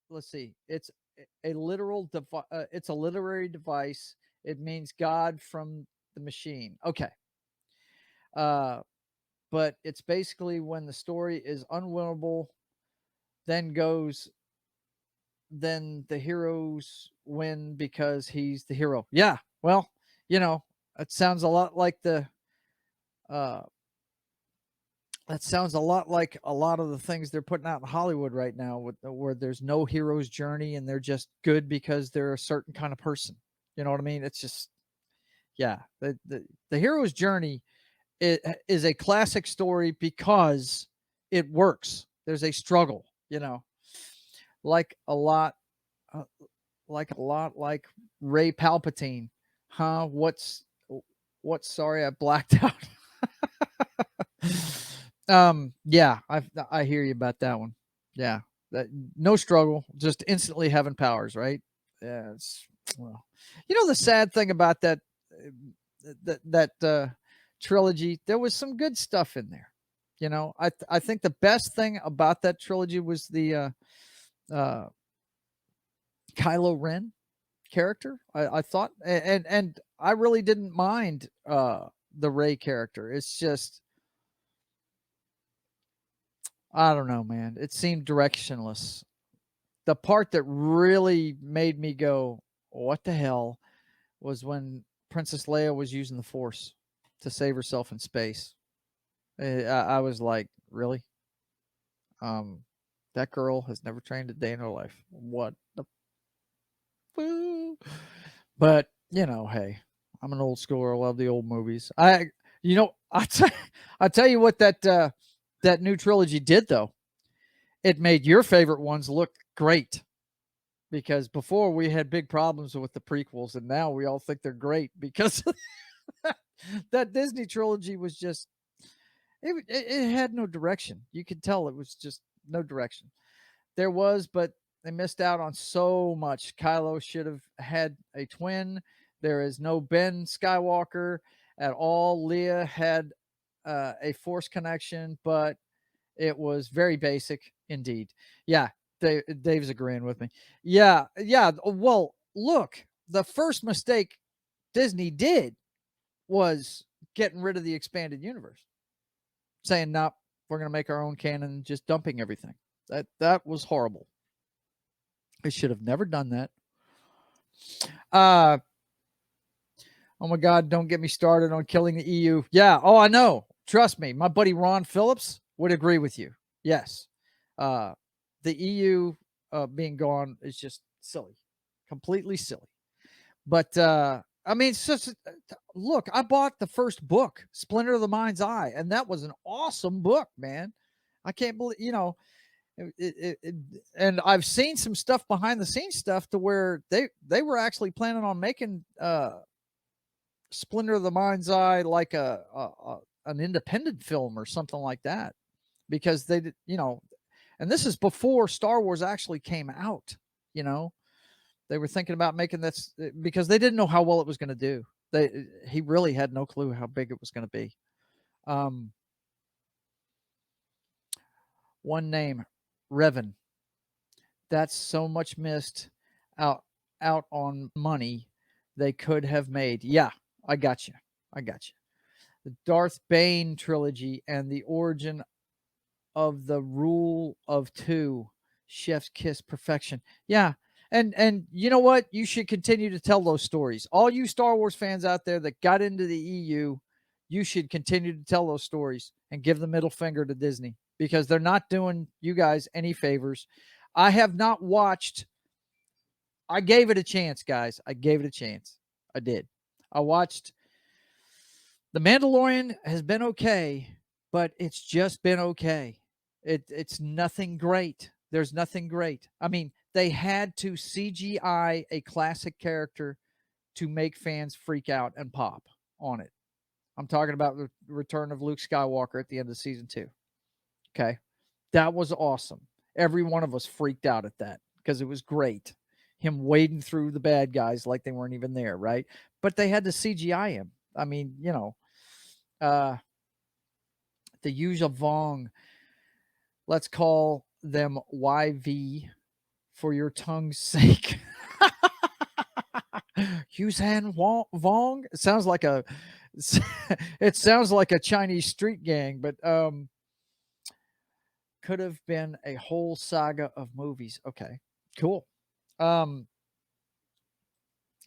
let's see. a literal it's a literary device. It means God from the machine. Okay. Uh, but it's basically when the story is unwinnable, then goes then the heroes win because he's the hero. Yeah. Well, you know, it sounds a lot like the uh that sounds a lot like a lot of the things they're putting out in Hollywood right now, where there's no hero's journey and they're just good because they're a certain kind of person. You know what I mean? It's just, yeah, the hero's journey is a classic story because it works. There's a struggle, like a lot, uh, like Ray Palpatine. Huh? What's sorry, I blacked out. Yeah, I hear you about that one. Yeah. That, no struggle, just instantly having powers, right? Yeah, it's, well, the sad thing about that trilogy, there was some good stuff in there. I think the best thing about that trilogy was the uh Kylo Ren character. I thought, and I really didn't mind the Ray character. It's just, I don't know, man. It seemed directionless. The part that really made me go, "What the hell?" was when Princess Leia was using the Force to save herself in space. I was like, "Really? Um, that girl has never trained a day in her life. What the foo?" But hey, I'm an old schooler. I love the old movies. I tell you what that new trilogy did though. It made your favorite ones look great, because before we had big problems with the prequels, and now we all think they're great because that Disney trilogy was just, it had no direction. You could tell it was just no direction. There was, but they missed out on so much. Kylo should have had a twin. There is no Ben Skywalker at all. Leia had a Force connection, but it was very basic indeed. Yeah, Dave's agreeing with me. Yeah, yeah. Well, look, the first mistake Disney did was getting rid of the expanded universe, saying, "No, we're going to make our own canon," just dumping everything. That was horrible. They should have never done that. Uh, oh my God, don't get me started on killing the EU. Yeah, oh, I know. Trust me, my buddy Ron Phillips would agree with you. Yes. Uh, the EU being gone is just silly, completely silly. But I mean, look, I bought the first book, Splinter of the Mind's Eye, and that was an awesome book, man. I can't believe, and I've seen some stuff behind the scenes stuff to where they were actually planning on making Splinter of the Mind's Eye like a an independent film or something like that, because they did, and this is before Star Wars actually came out. You know, they were thinking about making this because they didn't know how well it was going to do. He really had no clue how big it was going to be. Um, One name, Revan. That's so much missed out on money they could have made. Yeah, I got you. I got you. The Darth Bane trilogy and the origin of the rule of two, chef's kiss perfection. Yeah. And you know what? You should continue to tell those stories. All you Star Wars fans out there that got into the EU, you should continue to tell those stories and give the middle finger to Disney, because they're not doing you guys any favors. I have not watched, I gave it a chance, guys. I gave it a chance. I did. I watched The Mandalorian, has been okay, but it's just been okay. It's nothing great. There's nothing great. I mean, they had to CGI a classic character to make fans freak out and pop on it. I'm talking about the return of Luke Skywalker at the end of season 2. Okay. That was awesome. Every one of us freaked out at that because it was great. Him wading through the bad guys like they weren't even there, right? But they had to CGI him. I mean, uh, the Yuuzha Vong, let's call them YV for your tongue's sake. Yuuzhan Vong. It sounds like a it sounds like a Chinese street gang, but could have been a whole saga of movies. Okay, cool. Um,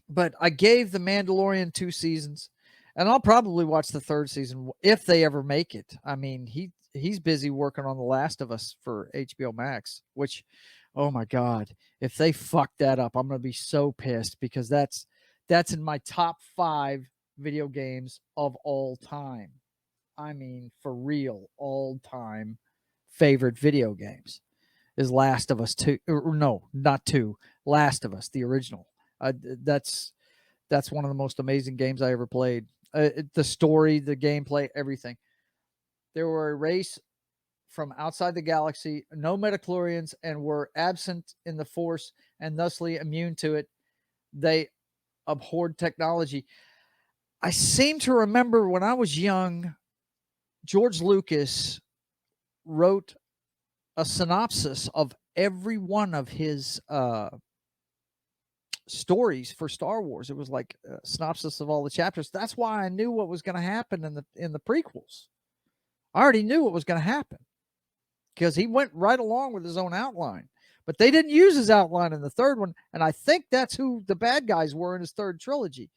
but I gave The Mandalorian 2 seasons, and I'll probably watch the third season if they ever make it. I mean, he's busy working on The Last of Us for HBO Max, which, oh my god, if they fuck that up, I'm gonna be so pissed because that's in my top 5 video games of all time. I mean, for real, all time favorite video games is Last of Us 2. Or no, not 2. Last of Us, the original. That's one of the most amazing games I ever played. The story, the gameplay, everything. There were a race from outside the galaxy, no metachlorians, and were absent in the Force and thusly immune to it. They abhorred technology. I seem to remember when I was young, George Lucas wrote a synopsis of every one of his stories for Star Wars. It was like a synopsis of all the chapters. That's why I knew what was going to happen in the prequels. I already knew what was going to happen because he went right along with his own outline. But they didn't use his outline in the third one, and I think that's who the bad guys were in his third trilogy.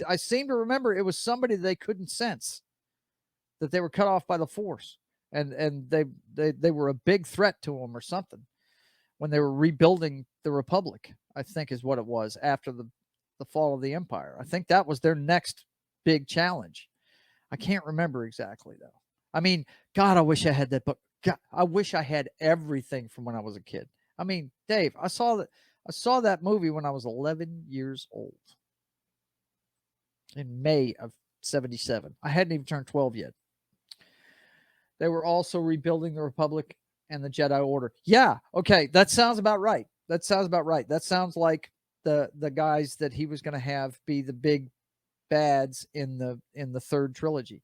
I seem to remember it was somebody they couldn't sense, that they were cut off by the Force, and they were a big threat to him or something when they were rebuilding the Republic. I think is what it was after the fall of the Empire. I think that was their next big challenge. I can't remember exactly though. I mean, God, I wish I had that book. God, I wish I had everything from when I was a kid. I mean, Dave, I saw that movie when I was 11 years old in May of 77. I hadn't even turned 12 yet. They were also rebuilding the Republic and the Jedi Order. Yeah, okay, that sounds about right. That sounds about right. That sounds like the guys that he was going to have be the big bads in the third trilogy.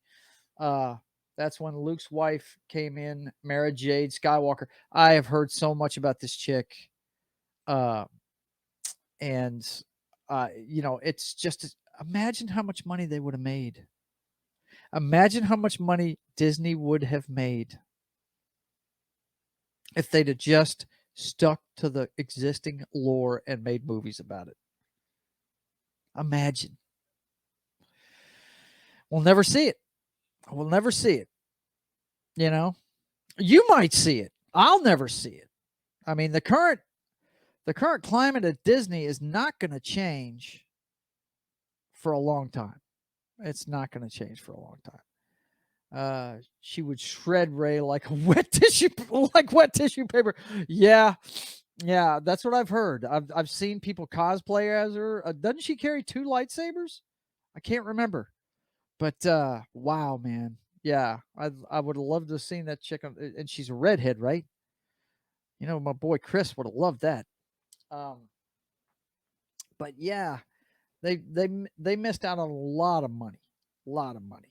That's when Luke's wife came in, Mara Jade Skywalker. I have heard so much about this chick, uh, and it's just imagine how much money they would have made. Imagine how much money Disney would have made if they'd have just stuck to the existing lore and made movies about it. Imagine. We'll never see it. We'll never see it. You know, you might see it. I'll never see it. I mean, the current climate at Disney is not going to change for a long time. It's not going to change for a long time. She would shred Ray like wet tissue paper. Yeah, yeah, that's what I've heard. I've seen people cosplay as her. Doesn't she carry 2 lightsabers? I can't remember, but wow, man, yeah, I would have loved to have seen that chick, and she's a redhead, right? You know, my boy Chris would have loved that. Um, but yeah, they missed out on a lot of money, a lot of money.